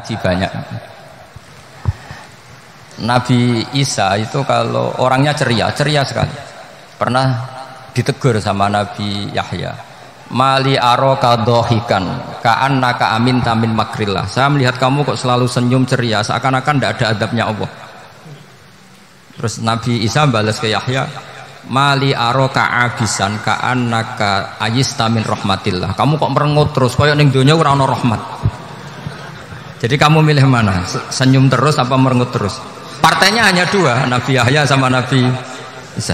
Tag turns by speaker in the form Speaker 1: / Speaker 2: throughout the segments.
Speaker 1: ngaji banyak. Nabi Isa itu kalau orangnya ceria sekali. Pernah ditegur sama Nabi Yahya, mali aroka dohikan ka'annaka amin tamin makrillah. Saya melihat kamu kok selalu senyum ceria, seakan-akan tidak ada adabnya Allah. Terus Nabi Isa balas ke Yahya, mali aroka abisan ka'annaka ayista min rahmatillah. Kamu kok merengut terus, koyok ning dunya ora ana rahmat. Jadi kamu milih mana? Senyum terus apa merengut terus? Partainya hanya dua, Nabi Yahya sama Nabi Isa.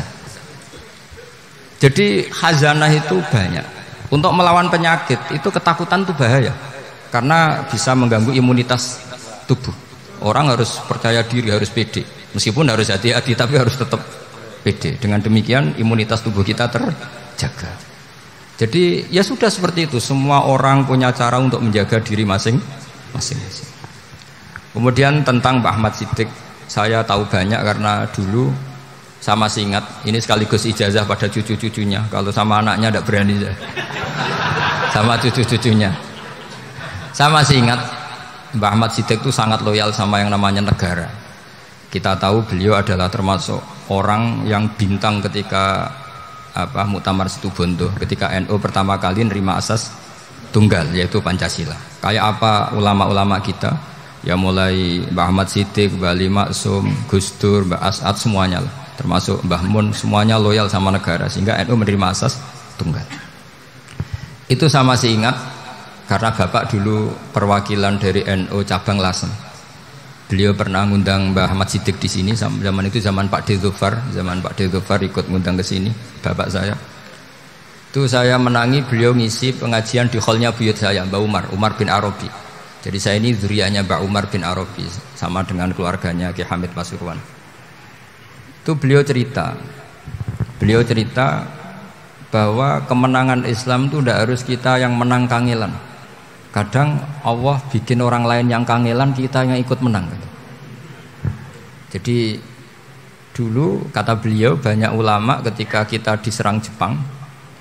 Speaker 1: Jadi khazanah itu banyak. Untuk melawan penyakit itu ketakutan itu bahaya, karena bisa mengganggu imunitas tubuh. Orang harus percaya diri, harus pede, meskipun harus hati-hati, tapi harus tetap pede. Dengan demikian imunitas tubuh kita terjaga. Jadi ya sudah seperti itu. Semua orang punya cara untuk menjaga diri masing-masing. Kemudian tentang Mbah Ahmad Siddiq, saya tahu banyak karena dulu saya masih ingat, ini sekaligus ijazah pada cucu-cucunya. Kalau sama anaknya tidak berani, sama cucu-cucunya. Saya masih ingat Mbah Ahmad Siddiq itu sangat loyal sama yang namanya negara. Kita tahu beliau adalah termasuk orang yang bintang ketika Muktamar Situbondo, ketika NU pertama kali nerima asas tunggal, yaitu Pancasila. Kayak apa ulama-ulama kita, ya mulai Mbah Ahmad Siddiq, Mbah Ali Maksum, Gus Dur, Mbah As'ad, semuanya lah, termasuk Mbah Mun, semuanya loyal sama negara, sehingga NU menerima asas tunggal. Itu saya masih ingat karena bapak dulu perwakilan dari NU cabang Lasem. Beliau pernah ngundang Mbah Ahmad Siddiq di sini, zaman itu zaman Pak D. Dzufar ikut ngundang ke sini, bapak saya. Itu saya menangi beliau ngisi pengajian di hallnya buyut saya, Mbah Umar bin Arabi. Jadi saya ini zuriyahnya Mbah Umar bin Arabi, sama dengan keluarganya Ki Hamid Pasuruan. Itu beliau cerita bahwa kemenangan Islam itu tidak harus kita yang menang kangelan. Kadang Allah bikin orang lain yang kangelan, kita yang ikut menang. Jadi dulu kata beliau, banyak ulama ketika kita diserang Jepang,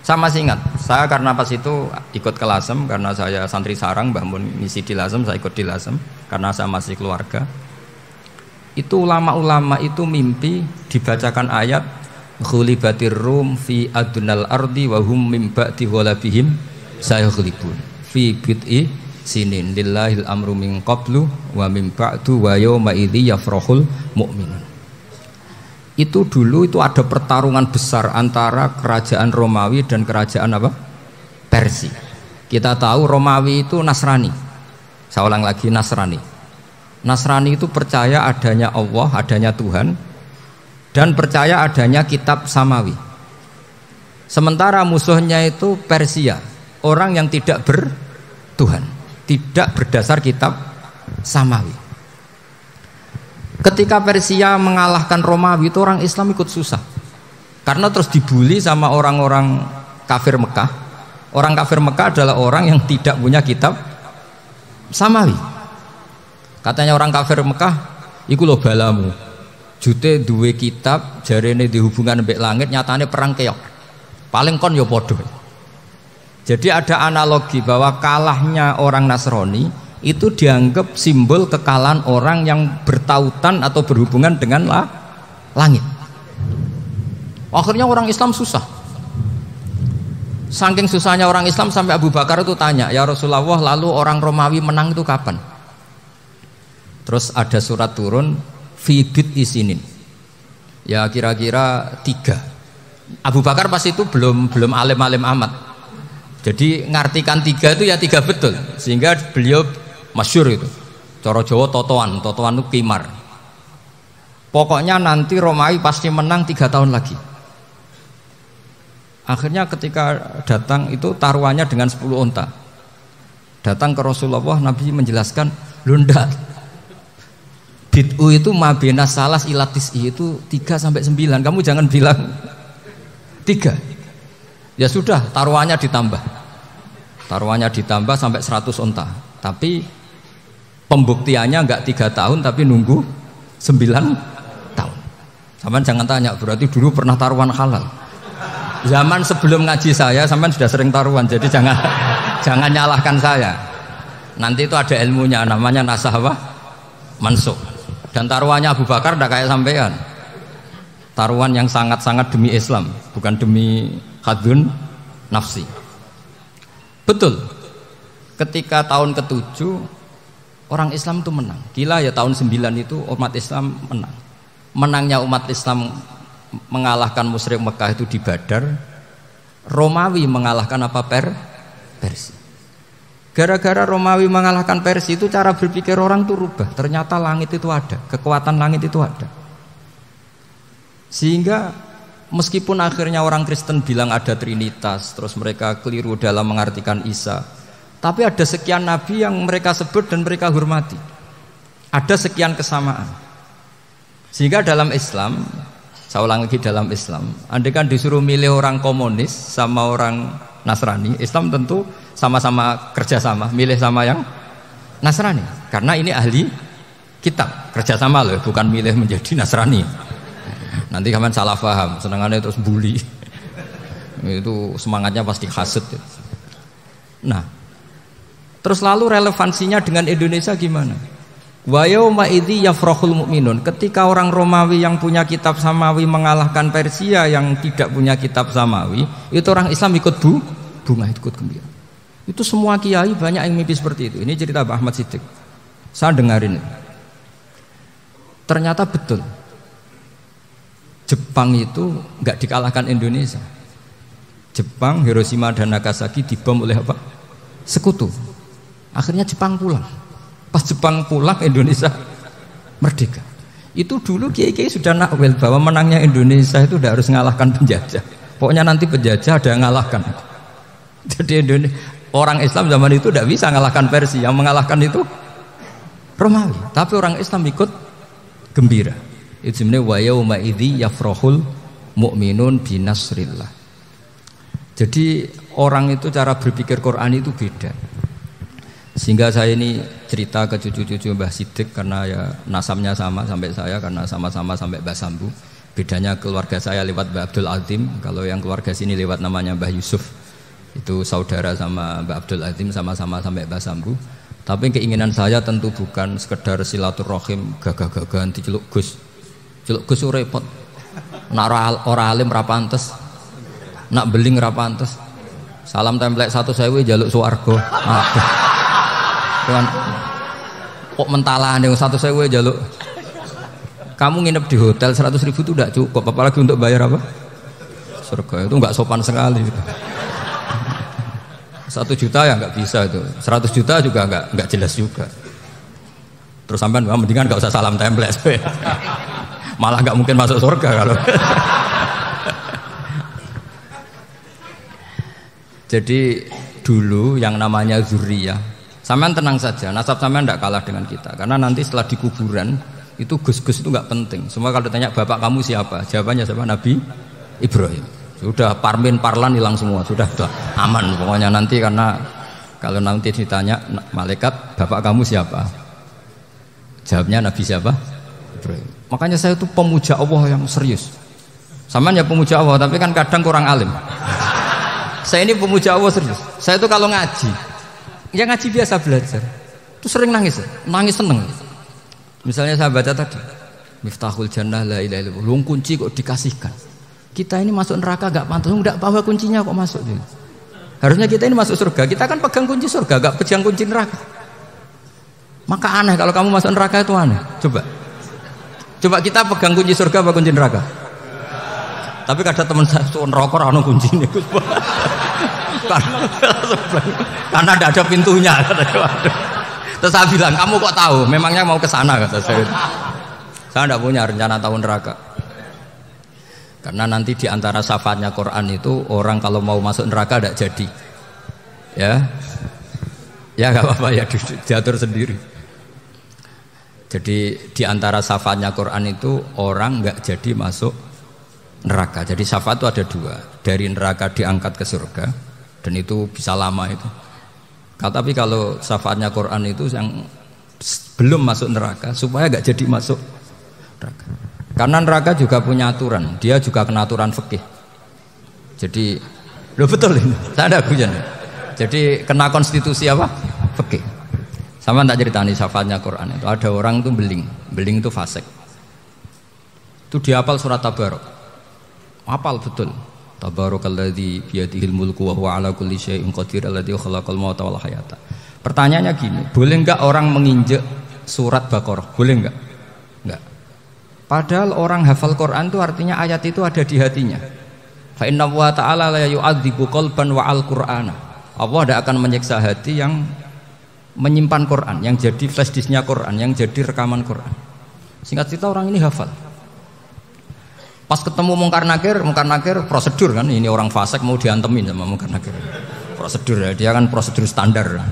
Speaker 1: saya masih ingat, saya karena pas itu ikut ke Lasem, karena saya santri sarang, Mbah Mun ngisi di Lasem, saya ikut di Lasem karena saya masih keluarga. Itu ulama-ulama itu mimpi dibacakan ayat ghulibatir rum fi adnal ardi wa hum mim ba'di ghalabihim sayaghlibun fi bid'i sinin lillahil amru min qablu wa min ba'du wa yawma idzi yafrahul mu'minun. Itu dulu itu ada pertarungan besar antara kerajaan Romawi dan kerajaan Persia. Kita tahu Romawi itu Nasrani. Saya ulang lagi, Nasrani. Nasrani itu percaya adanya Allah, adanya Tuhan, dan percaya adanya kitab samawi. Sementara musuhnya itu Persia, orang yang tidak bertuhan, tidak berdasar kitab samawi. Ketika Persia mengalahkan Romawi, itu orang Islam ikut susah, karena terus dibully sama orang-orang kafir Mekah. Orang kafir Mekah adalah orang yang tidak punya kitab samawi. Katanya orang kafir Mekah, iku lho balamu, jute duwe kitab, jarene di hubungan mbek langit, nyatane perang keok. Paling kon yo podo. Jadi ada analogi bahwa kalahnya orang Nasrani itu dianggap simbol kekalahan orang yang bertautan atau berhubungan dengan langit. Akhirnya orang Islam susah. Saking susahnya orang Islam sampai Abu Bakar itu tanya, ya Rasulullah, lalu orang Romawi menang itu kapan? Terus ada surat turun, fi bid'i sinin. Ya kira-kira 3. Abu Bakar pas itu belum alim-alim amat. Jadi ngartikan 3 itu ya 3 betul. Sehingga beliau masyhur itu. Cara Jawa totoan itu kimar. Pokoknya nanti Romawi pasti menang 3 tahun lagi. Akhirnya ketika datang itu taruhannya dengan 10 onta. Datang ke Rasulullah, Nabi menjelaskan, "Lunda, bid'u itu mabena salas ilatis itu 3 sampai 9. Kamu jangan bilang 3. Ya sudah, taruhannya ditambah. Taruhannya ditambah sampai 100 onta. Tapi pembuktiannya enggak 3 tahun, tapi nunggu 9 tahun. Sampean jangan tanya, berarti dulu pernah taruhan halal. Zaman sebelum ngaji saya, sampean sudah sering taruhan, jadi jangan nyalahkan saya. Nanti itu ada ilmunya namanya nasah apa? Mansukh. Dan taruhannya Abu Bakar tidak kayak sampean. Taruhan yang sangat-sangat demi Islam, bukan demi hadun nafsi. Betul. Ketika tahun ke-7 orang Islam itu menang. Gila ya, tahun 9 itu umat Islam menang. Menangnya umat Islam mengalahkan musyrik Mekah itu di Badar. Romawi mengalahkan apa? Persia. Gara-gara Romawi mengalahkan Persia itu cara berpikir orang itu rubah. Ternyata langit itu ada, kekuatan langit itu ada. Sehingga meskipun akhirnya orang Kristen bilang ada Trinitas, terus mereka keliru dalam mengartikan Isa, tapi ada sekian nabi yang mereka sebut dan mereka hormati. Ada sekian kesamaan. Sehingga dalam Islam, saya ulang lagi, dalam Islam, andai kan disuruh milih orang komunis sama orang Nasrani, Islam tentu sama-sama kerjasama, milih sama yang Nasrani, karena ini ahli kitab, kerjasama loh, bukan milih menjadi Nasrani. Nanti kalian salah paham, senangannya terus bully, itu semangatnya pasti hasut. Nah, terus lalu relevansinya dengan Indonesia gimana? Wa yauma idzi yafrahul mu'minun. Ketika orang Romawi yang punya kitab samawi mengalahkan Persia yang tidak punya kitab samawi, itu orang Islam ikut bunga, ikut gembira. Itu semua kiai banyak yang mimpi seperti itu. Ini cerita Pak Ahmad Siddiq. Saya dengarin. Ternyata betul. Jepang itu nggak dikalahkan Indonesia. Jepang, Hiroshima dan Nagasaki dibom oleh apa? Sekutu. Akhirnya Jepang pulang. Pas Jepang pulang, Indonesia merdeka. Itu dulu kiai-kiai sudah nakwil bahwa menangnya Indonesia itu tidak harus mengalahkan penjajah. Pokoknya nanti penjajah ada yang mengalahkan. Jadi orang Islam zaman itu tidak bisa mengalahkan Persia. Yang mengalahkan itu Romawi. Tapi orang Islam ikut gembira. Itu sebenarnya wa yauma idzi yafrahul mu'minun binasrillah. Jadi orang itu cara berpikir Quran itu beda. Sehingga saya ini cerita ke cucu-cucu Mbah Siddiq karena ya nasabnya sama sampai saya, karena sama-sama sampai Mbah Sambu. Bedanya keluarga saya lewat Mbah Abdul Azim, kalau yang keluarga sini lewat namanya Mbah Yusuf. Itu saudara sama Mbah Abdul Azim, sama-sama sampai Mbah Sambu. Tapi keinginan saya tentu bukan sekedar silaturahim gagah-gagahan diceluk Gus. Celuk Gus repot. Nak ora alim ra pantes. Nak beling ra pantes. Salam templek 1.000 jaluk swarga. Tuhan, kok mentalan yang 1.000 jaluk. Kamu nginep di hotel 100.000 itu tidak cukup, apalagi untuk bayar apa? Surga. Itu nggak sopan sekali. 1 juta ya nggak bisa itu. 100 juta juga nggak jelas juga. Terus sampai mendingan nggak usah salam template. Malah nggak mungkin masuk surga kalau. Jadi dulu yang namanya zuriyah. Sampean tenang saja, nasab sampean tidak kalah dengan kita. Karena nanti setelah di kuburan itu gus-gus itu nggak penting. Semua kalau ditanya bapak kamu siapa, jawabannya siapa? Nabi Ibrahim. Sudah parmin parlan hilang semua, sudah aman pokoknya nanti. Karena kalau nanti ditanya malaikat bapak kamu siapa, jawabnya Nabi siapa? Ibrahim. Makanya saya itu pemuja Allah yang serius. Sampean ya pemuja Allah, tapi kan kadang kurang alim. Saya ini pemuja Allah serius. Saya itu kalau ngaji, yang ngaji biasa belajar itu sering nangis seneng. Misalnya saya baca tadi Miftahul Jannah la ilaha illallah, luang kunci kok dikasihkan. Kita ini masuk neraka gak pantas, enggak bawa kuncinya kok masuk. Harusnya kita ini masuk surga, kita kan pegang kunci surga, gak pegang kunci neraka. Maka aneh kalau kamu masuk neraka itu aneh. Coba kita pegang kunci surga apa kunci neraka? Tapi kadang teman saya suun rokok anu kunci ini. Karena tidak ada pintunya. Terus saya bilang, kamu kok tahu? Memangnya mau ke sana kata saya. Saya tidak punya rencana tahun neraka. Karena nanti di antara syafaatnya Quran itu orang kalau mau masuk neraka tidak jadi. Ya nggak apa-apa ya, diatur sendiri. Jadi di antara syafaatnya Quran itu orang nggak jadi masuk neraka. Jadi syafaat itu ada 2. Dari neraka diangkat ke surga. Dan itu bisa lama itu. Tapi kalau syafaatnya Quran itu yang belum masuk neraka supaya gak jadi masuk neraka. Karena neraka juga punya aturan, dia juga kena aturan fikih. Jadi, betul ini, saya ada hujan. Jadi kena konstitusi apa? Fikih. Sama tak ceritani syafaatnya Quran itu ada orang tuh beling itu fasik. Itu dihafal surat Tabarok. Hafal betul. Tabarakalladzi biyadihil mulku wa huwa ala kulli syai'in qadir alladzi khalaqal mauta wal hayata. Pertanyaannya gini, boleh enggak orang menginjek surat Baqarah? Boleh enggak? Enggak. Padahal orang hafal Quran itu artinya ayat itu ada di hatinya. Fa inna wa ta'ala la yu'adzibu qalban wa al-Qur'ana. Allah tidak akan menyiksa hati yang menyimpan Quran, yang jadi flash disknya Quran, yang jadi rekaman Quran. Singkat cerita orang ini hafal. Pas ketemu Mungkar Nakir prosedur kan, ini orang fasik mau diantemin sama Mungkar Nakir. Prosedur ya, dia kan prosedur standar.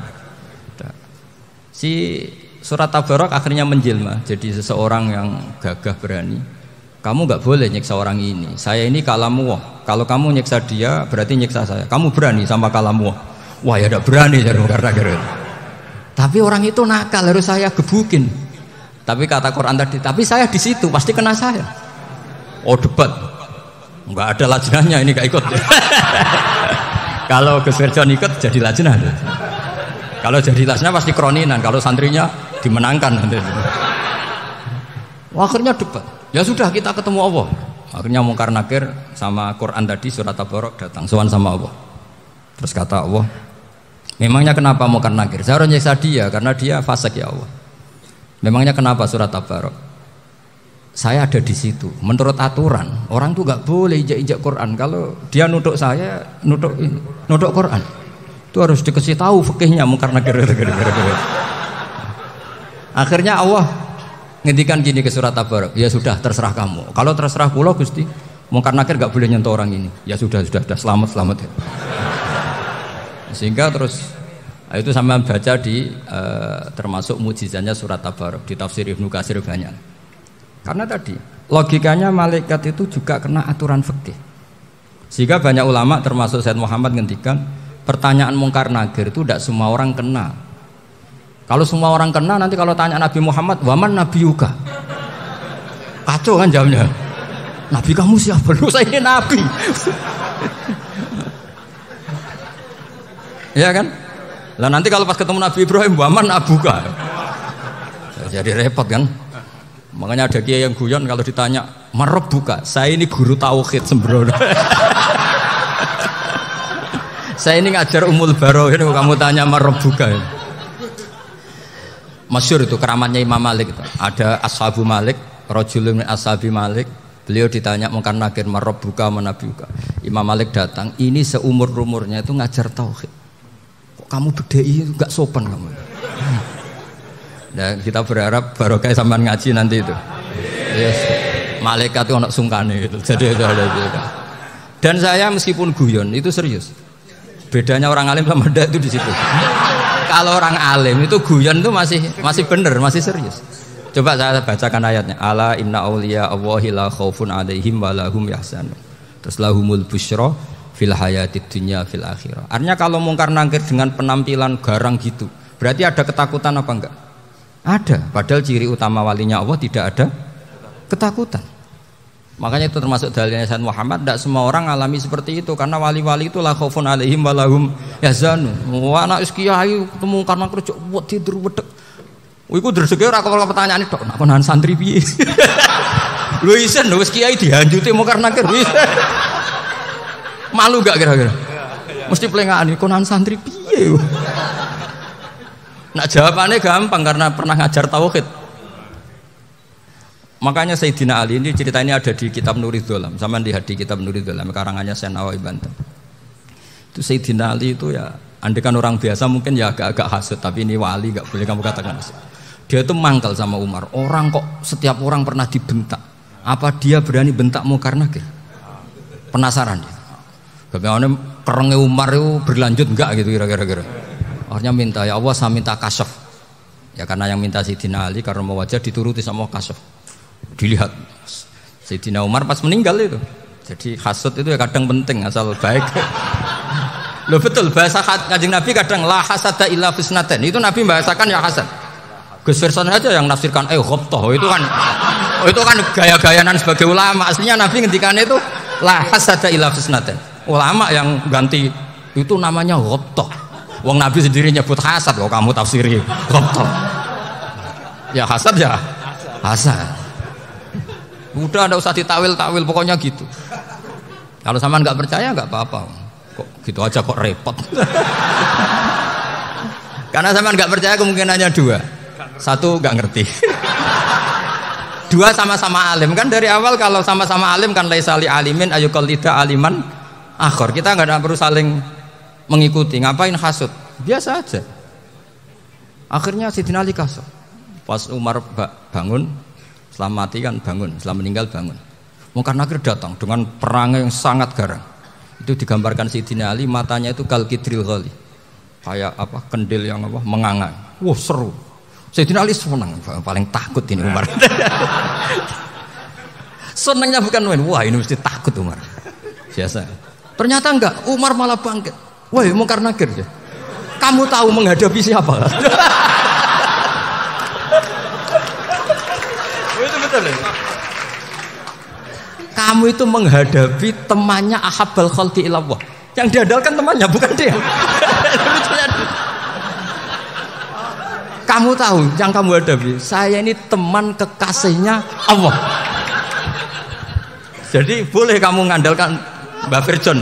Speaker 1: Si surat Tabarok akhirnya menjelma jadi seseorang yang gagah berani. Kamu nggak boleh nyiksa orang ini. Saya ini kalamullah. Kalau kamu nyiksa dia berarti nyiksa saya. Kamu berani sama kalamullah. Wah ya udah berani jadi Mungkar Nakir. Tapi orang itu nakal, harus saya gebukin. Tapi kata Quran tadi, tapi saya di situ pasti kena saya. Oh debat, nggak ada lajnahnya ini gak ikut. Kalau Gus Firjon ikut jadi lajnah. Kalau jadi lajnah pasti kroninan. Kalau santrinya dimenangkan nanti. Akhirnya debat. Ya sudah kita ketemu Allah. Akhirnya Mungkar Nakir sama Quran tadi surat Tabarok datang sowan sama Allah. Terus kata Allah, memangnya kenapa Mungkar Nakir? Saya harus nyiksa dia karena dia fasik ya Allah. Memangnya kenapa surat Tabarok? Saya ada di situ. Menurut aturan orang tuh nggak boleh injak-injak Quran. Kalau dia nutuk saya, nutuk Quran, itu harus dikasih tahu fikihnya Mungkar Nakir. Akhirnya Allah ngendikan gini ke surat Tabarok, ya sudah terserah kamu. Kalau terserah kula Gusti, Mungkar Nakir nggak boleh nyentuh orang ini. Ya sudah selamat ya. Sehingga terus itu sama baca di termasuk mujizatnya surat Tabarok di tafsir Ibnu Katsir banyak. Karena tadi logikanya malaikat itu juga kena aturan fikih. Sehingga banyak ulama termasuk Said Muhammad ngendikan pertanyaan Mungkar Nakir itu tidak semua orang kena. Kalau semua orang kena nanti kalau tanya Nabi Muhammad, waman nabiyuka? Kacau kan jawabnya. Nabi kamu siapa? Lu saya ini nabi. Ya kan? Lah nanti kalau pas ketemu Nabi Ibrahim, waman abuka? Jadi repot kan? Makanya ada kiai yang guyon kalau ditanya marab buka, saya ini guru tauhid sembrono. Saya ini ngajar Ummul Baroh, ini kamu tanya marab buka. Masyhur itu keramatnya Imam Malik itu. Ada Ashabu Malik, rajulun min ashabi Malik. Beliau ditanya Mungkar Nakir marab buka manabi buka. Imam Malik datang, ini seumur-umurnya itu ngajar tauhid. Kok kamu bedai enggak sopan kamu? Dan kita berharap barokah sampean ngaji nanti itu. Yes. Malaikat itu anak sungkane gitu. Jadi itu ada gitu. Dan saya meskipun guyon itu serius. Bedanya orang alim sama ndak itu di situ. Kalau orang alim itu guyon itu masih benar, masih serius. Coba saya bacakan ayatnya. Ala inna auliya Allahi la khaufun alaihim wa lahum yahzanun. Terus lahumul busyra fil hayatid dunya fil akhirah. Artinya kalau Mungkar Nakir dengan penampilan garang gitu, berarti ada ketakutan apa enggak? Ada, padahal ciri utama walinya Allah tidak ada ketakutan. Makanya itu termasuk dalilnya Sayyid Muhammad, tidak semua orang alami seperti itu karena wali-wali itu la khaufun alaihim wa lahum yahzanun. Wah anak kiai ketemu karena kerja buat tidur wedek. Iku rezeki ora kok pertanyaan itu, nak konan santri piye? Lho isen wis kiai dihanjuti Mungkar Nakir wis. Malu gak kira-kira? Mesti pelengahan konan santri piye? Nah jawabannya gampang karena pernah ngajar tauhid. Makanya Sayyidina Ali ini cerita ini ada di kitab Nurul Dholam. Sama lihat di kitab Nurul Dholam karangannya Syekh Nawawi Banten. Itu Sayyidina Ali itu ya, andekan orang biasa mungkin ya agak-agak hasut, tapi ini wali gak boleh kamu katakan hasut. Dia itu mangkal sama Umar. Orang kok setiap orang pernah dibentak. Apa dia berani bentak Mungkar Nakir? Penasaran dia. Bagaimana kerengnya Umar itu berlanjut enggak gitu kira-kira. Akhirnya minta, ya Allah saya minta kasyaf. Ya karena yang minta Sayyidina Ali karena mau wajah dituruti sama kasyaf. Dilihat Sayyidina Umar pas meninggal itu. Jadi hasud itu ya kadang penting asal baik. Loh betul bahasa Kanjeng Nabi kadang la hasada illa fisnaten. Itu Nabi bahasakan ya hasad. Gus Firson aja yang nafsirkan ghabtah. Itu kan gaya-gayanan sebagai ulama. Aslinya Nabi ngendikannya itu la hasada illa fisnaten. Ulama yang ganti itu namanya ghabtah. Wong Nabi sendiri nyebut hasad kok kamu tafsiri kotor. Ya hasad ya hasad. Udah ndak usah ditawil-tawil pokoknya gitu. Kalau sampean nggak percaya nggak apa-apa. Kok gitu aja kok repot. Karena sampean nggak percaya kemungkinannya dua. Satu nggak ngerti. Dua sama-sama alim kan dari awal kalau sama-sama alim kan laisali alimin ayuqallida aliman akhor. Kita nggak perlu saling mengikuti. Ngapain hasud? Biasa aja. Akhirnya Sidina Ali kasar. Pas Umar bangun, setelah mati kan bangun, setelah meninggal bangun. Mungkar Nakir datang dengan perangai yang sangat garang. Itu digambarkan Sidina Ali matanya itu kalkidril ghali. Kayak apa? Kendil yang apa? Mengangang. Wah, seru. Sayyidina Ali senang, paling takut ini Umar. Senangnya bukan main, wah ini mesti takut Umar. Biasa. Ternyata enggak, Umar malah bangkit. Wah, Mungkar Nakir ya. Kamu tahu menghadapi siapa? Itu betul ya? Kamu itu menghadapi temannya ahabbal khalqi ilallah. Yang diandalkan temannya bukan dia. Kamu tahu yang kamu hadapi, saya ini teman kekasihnya Allah. Jadi boleh kamu mengandalkan Mbak Firjon.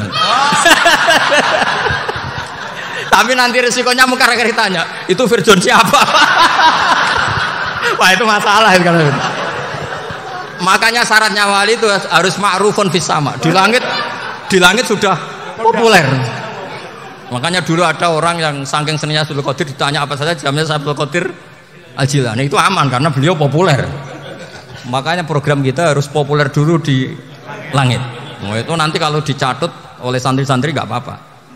Speaker 1: Tapi nanti resikonya Mungkar Nakir tanya, itu Firjon siapa? Wah itu masalah itu kan. Makanya syaratnya wali itu harus ma'rufun fis sama. Di langit sudah populer. Makanya dulu ada orang yang saking seninya Abdul Qadir ditanya apa saja jamnya Abdul Qadir Al-Jilani itu aman karena beliau populer. Makanya program kita harus populer dulu di langit. Nah, itu nanti kalau dicatut oleh santri-santri nggak apa-apa.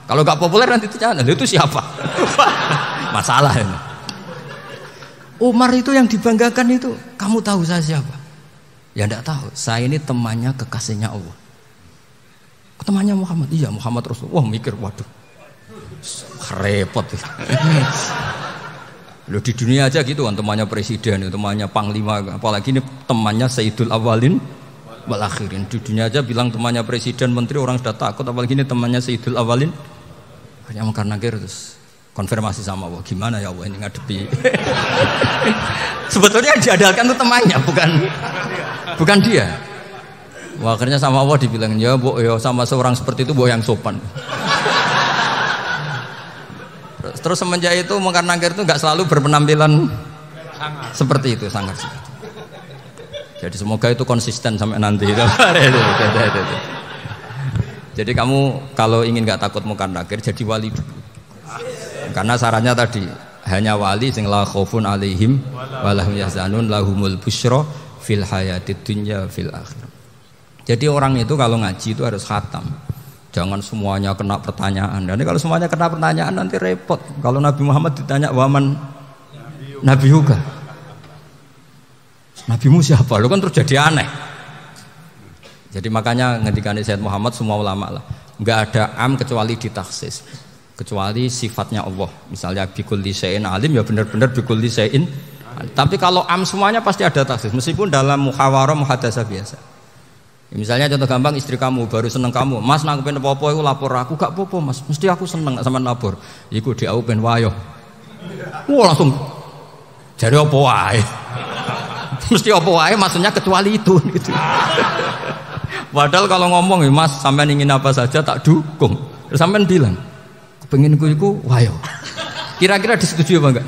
Speaker 1: Kalau nggak populer nanti dicatat itu siapa? Masalah ini. Umar itu yang dibanggakan itu, kamu tahu saya siapa? Ya enggak tahu. Saya ini temannya kekasihnya Allah. Temannya Muhammad. Iya Muhammad Rasul. Wah mikir waduh. Repot. Loh di dunia aja gitu kan temannya presiden, temannya panglima, apalagi ini temannya Sayyidul Awalin wal Akhirin. Di dunia aja bilang temannya presiden, menteri orang sudah takut, apalagi ini temannya Sayyidul Awalin. Hanya Mungkar Nakir terus konfirmasi sama Allah, gimana ya Allah ini ngadepi. Sebetulnya yang diandalkan itu temannya, bukan dia. Wah, akhirnya sama Allah dibilang, ya Bu, ya sama seorang seperti itu Bu yang sopan. Terus semenjak itu Mungkar Nakir itu nggak selalu berpenampilan seperti itu, sangat. Jadi semoga itu konsisten sampai nanti. Jadi kamu kalau ingin nggak takut Mungkar Nakir, jadi wali dulu. Karena sarannya tadi hanya wali sing la khaufun alaihim walahum yahzanun lahumul busyra fil hayatid dunya fil akhirah. Jadi orang itu kalau ngaji itu harus khatam. Jangan semuanya kena pertanyaan. Dan kalau semuanya kena pertanyaan nanti repot. Kalau Nabi Muhammad ditanya waman Nabi Yuga, Nabimu siapa? Lu kan terus jadi aneh. Jadi makanya ketika Sayyid Muhammad semua ulama lah, nggak ada am kecuali ditaksis, kecuali sifatnya Allah. Misalnya bikulli syai'in alim ya benar-benar bikulli syai'in. Tapi kalau am semuanya pasti ada taksis, meskipun dalam muhawarah muhadasah biasa. Ya, misalnya contoh gampang, istri kamu baru seneng kamu, Mas nak pengen apa-apa itu lapor aku, gak apa-apa Mas, mesti aku seneng sama lapor. Iku di aku pengen wayo. Wah langsung jadi apa wae. Mesti apa wae maksudnya kecuali itu gitu. Padahal kalau ngomong ya Mas sampean ingin apa saja tak dukung. Terus sampean bilang pengen iku wayo. Kira-kira disetujui apa enggak?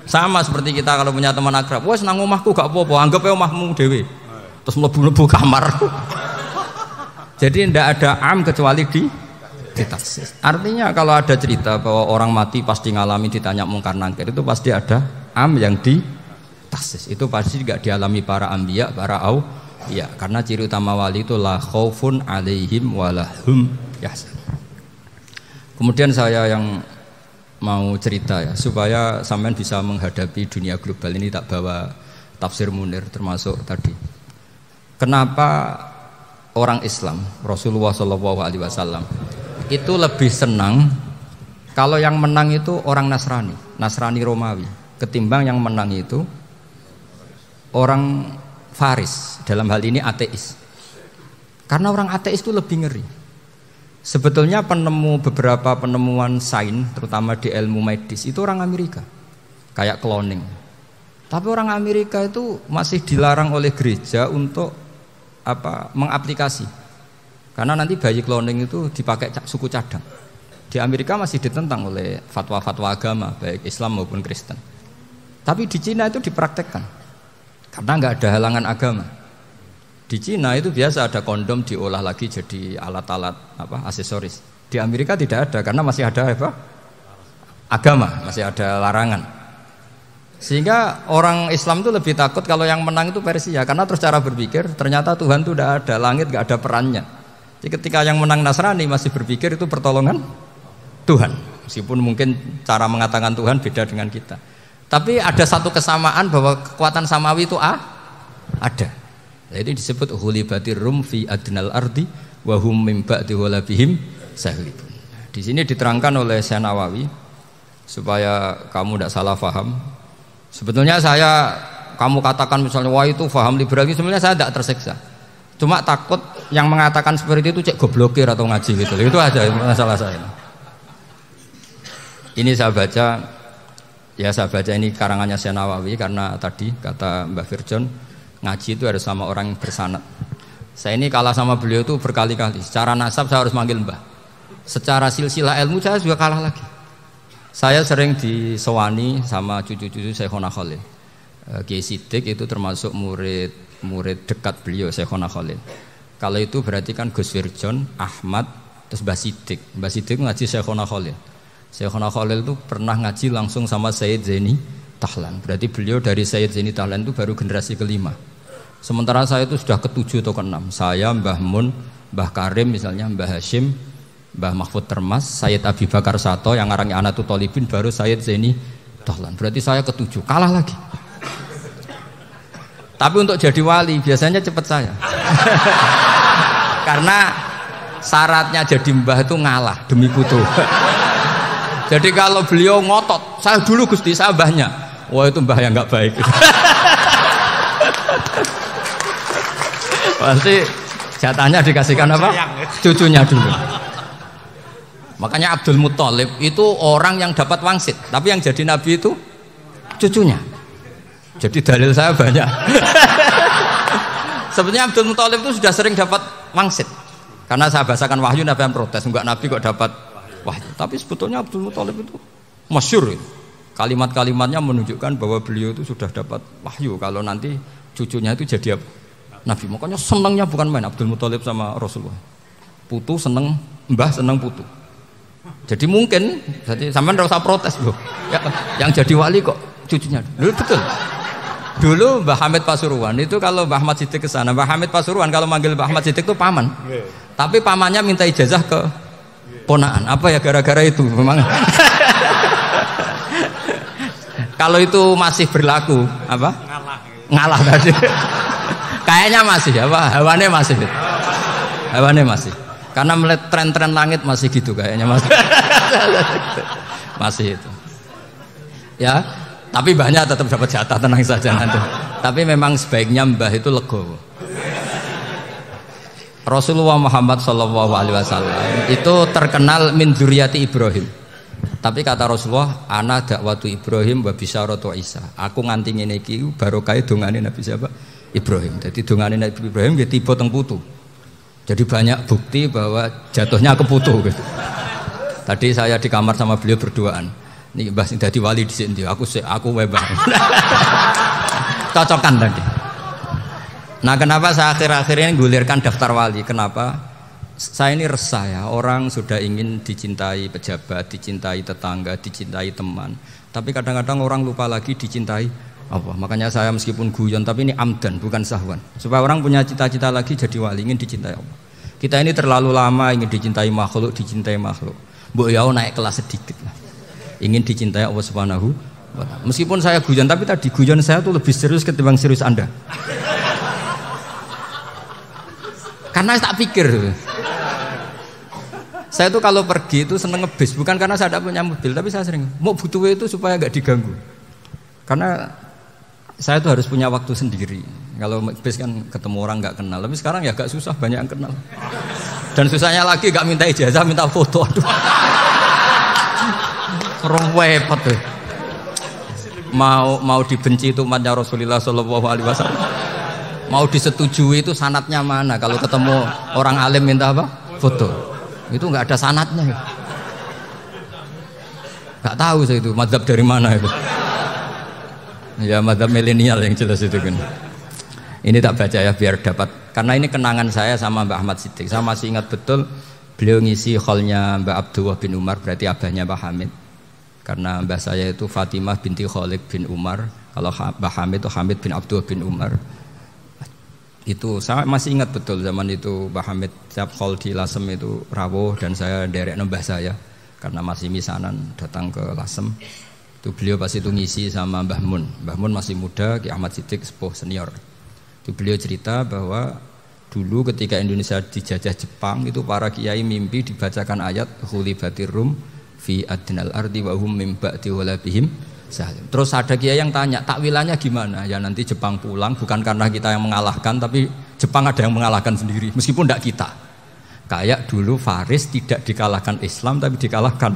Speaker 1: Sama seperti kita kalau punya teman akrab, wes nang omahku gak apa-apa, anggap aja omahmu dhewe. Terus mlebu-mlebu kamar. Jadi tidak ada am kecuali ditaksis. Artinya kalau ada cerita bahwa orang mati pasti ngalami ditanya Mungkar Nakir, itu pasti ada am yang ditaksis. Itu pasti juga dialami para anbiya, para auliya. Karena ciri utama wali itu la khaufun alaihim walahum yahzanun. Kemudian saya yang mau cerita ya supaya sampean bisa menghadapi dunia global ini, tak bawa tafsir Munir termasuk tadi. Kenapa orang Islam Rasulullah SAW itu lebih senang kalau yang menang itu orang Nasrani Romawi ketimbang yang menang itu orang Faris, dalam hal ini ateis. Karena orang ateis itu lebih ngeri. Sebetulnya beberapa penemuan sains, terutama di ilmu medis itu orang Amerika, kayak cloning. Tapi orang Amerika itu masih dilarang oleh gereja untuk mengaplikasi, karena nanti bayi cloning itu dipakai suku cadang. Di Amerika masih ditentang oleh fatwa-fatwa agama, baik Islam maupun Kristen. Tapi di Cina itu dipraktekkan, karena nggak ada halangan agama. Di Cina itu biasa ada kondom diolah lagi jadi alat-alat aksesoris. Di Amerika tidak ada karena masih ada agama, masih ada larangan. Sehingga orang Islam itu lebih takut kalau yang menang itu Persia, karena terus cara berpikir ternyata Tuhan itu tidak ada, langit nggak ada perannya. Jadi ketika yang menang Nasrani masih berpikir itu pertolongan Tuhan, meskipun mungkin cara mengatakan Tuhan beda dengan kita. Tapi ada satu kesamaan bahwa kekuatan samawi itu ada. Jadi disebut hulibatir rum fi adnal ardi wa hum min ba'di ghalabihim sahlibun. Di sini diterangkan oleh Syekh Nawawi supaya kamu tidak salah paham. Sebetulnya kamu katakan misalnya wah itu paham liberal, sebenarnya saya tidak tersiksa. Cuma takut yang mengatakan seperti itu cek goblokir atau ngaji gitu. Itu aja masalah saya. Ini saya baca ini karangannya Syekh Nawawi karena tadi kata Mbak Firjon ngaji itu harus sama orang yang bersanad. Saya ini kalah sama beliau itu berkali-kali. Secara nasab saya harus manggil Mbah. Secara silsilah ilmu saya juga kalah lagi. Saya sering disewani sama cucu-cucu Syekhona Khalil. Kiai Sidik itu termasuk murid dekat beliau Syekhona Khalil. Kalau itu berarti kan Gus Firjon, Ahmad, terus Mbah Sidik. Mbah Sidik ngaji Syekhona Khalil. Syekhona Khalil itu pernah ngaji langsung sama Sayyid Zaini Tahlan. Berarti beliau dari Sayyid Zaini Tahlan itu baru generasi kelima. Sementara saya itu sudah ke-7 atau ke-6. Saya, Mbah Mun, Mbah Karim misalnya, Mbah Hashim, Mbah Mahfud Termas, Sayyid Abi Bakar Sato yang ngarangnya Anatul Thalibin, baru Sayyid Zaini Tahlan. Berarti saya ke-7, kalah lagi. Tapi untuk jadi wali biasanya cepat saya. Karena syaratnya jadi mbah itu ngalah demi putu. Jadi kalau beliau ngotot, saya dulu Gusti, saya mbahnya. Wah itu mbah yang nggak baik. Pasti jatahnya dikasihkan apa? Cucunya dulu. Makanya Abdul Muthalib itu orang yang dapat wangsit, tapi yang jadi nabi itu cucunya. Jadi dalil saya banyak. Sebenarnya Abdul Muthalib itu sudah sering dapat wangsit. Karena saya bahasakan wahyu, nabi yang protes, enggak nabi kok dapat wahyu. Tapi sebetulnya Abdul Muthalib itu masyhur. Kalimat-kalimatnya menunjukkan bahwa beliau itu sudah dapat wahyu kalau nanti cucunya itu jadi nabi. Makanya senangnya bukan main Abdul Muthalib sama Rasulullah. Putu seneng, mbah seneng putu. Jadi mungkin, jadi sampean enggak usah protes loh. Ya, yang jadi wali kok cucunya. Dulu betul. Dulu Mbah Hamid Pasuruan itu kalau Mbah Ahmad Siddiq ke sana, Mbah Hamid Pasuruan kalau manggil Mbah Ahmad Siddiq itu paman. Tapi pamannya minta ijazah ke ponaan. Apa ya gara-gara itu memang. Kalau itu masih berlaku apa? Ngalah tadi. Kayaknya masih apa? Hawane masih. Hawane masih. Karena melihat tren-tren langit masih gitu kayaknya masih. Masih itu. Ya, tapi mbahnya tetap dapat jatah, tenang saja nanti. Tapi memang sebaiknya mbah itu legowo. Rasulullah Muhammad SAW itu terkenal min dzurriyyati Ibrahim. Tapi kata Rasulullah, ana dakwatu Ibrahim wa bisyaratu Isa. Aku nganti ngene iki barokah dongane Nabi siapa? Ibrahim. Jadi dongane Nabi Ibrahim nggih tiba teng putu. Jadi banyak bukti bahwa jatuhnya ke putu gitu. Tadi saya di kamar sama beliau berduaan. Nih Mbah sing dadi wali di sini, aku webah. Cocokan tadi. Nah kenapa saya akhir-akhir ini gulirkan daftar wali? Kenapa? Saya ini resah ya, orang sudah ingin dicintai pejabat, dicintai tetangga, dicintai teman. Tapi kadang-kadang orang lupa lagi dicintai apa? Makanya saya meskipun guyon, tapi ini amdan, bukan sahwan. Supaya orang punya cita-cita lagi jadi wali, ingin dicintai Allah. Kita ini terlalu lama ingin dicintai makhluk, Mbok yau naik kelas sedikit lah. Ingin dicintai Allah Subhanahu wa Ta'ala. Meskipun saya guyon, tapi tadi guyon saya tuh lebih serius ketimbang serius Anda. Karena tak pikir. Saya tuh kalau pergi itu seneng ngebis, bukan karena saya tidak punya mobil, tapi saya sering mau butuh itu supaya nggak diganggu. Karena saya tuh harus punya waktu sendiri. Kalau bis kan ketemu orang nggak kenal, tapi sekarang ya agak susah, banyak yang kenal. Dan susahnya lagi nggak minta ijazah, minta foto. Aduh, repot tuh. Mau dibenci itu umatnya Rasulullah Shallallahu Alaihi Wasallam. Mau disetujui itu sanatnya mana? Kalau ketemu orang alim minta apa? Foto. Itu nggak ada sanatnya. Nggak tahu saya itu mazhab dari mana itu. Ya mazhab milenial yang jelas itu kan. Ini tak baca ya biar dapat. Karena ini kenangan saya sama Mbak Ahmad Siddiq. Saya masih ingat betul beliau ngisi hallnya Mbak Abdullah bin Umar, berarti abahnya Mbak Hamid. Karena mbah saya itu Fatimah binti Khalid bin Umar. Kalau Mbak Hamid itu Hamid bin Abdullah bin Umar. Itu saya masih ingat betul zaman itu Mbah Hamid setiap hall di Lasem itu rawuh dan saya derek mbah saya karena masih misanan datang ke Lasem. Itu beliau pas itu ngisi sama Mbah Mun. Mbah Mun masih muda, Ki Ahmad Siddiq sepuh senior. Itu beliau cerita bahwa dulu ketika Indonesia dijajah Jepang itu para kiai mimpi dibacakan ayat Khulibatir Rum fi adnal ardi wa hum min ba'di walabihim. Terus ada kiai yang tanya, takwilannya gimana? Ya nanti Jepang pulang bukan karena kita yang mengalahkan, tapi Jepang ada yang mengalahkan sendiri, meskipun tidak kita. Kayak dulu Faris tidak dikalahkan Islam, tapi dikalahkan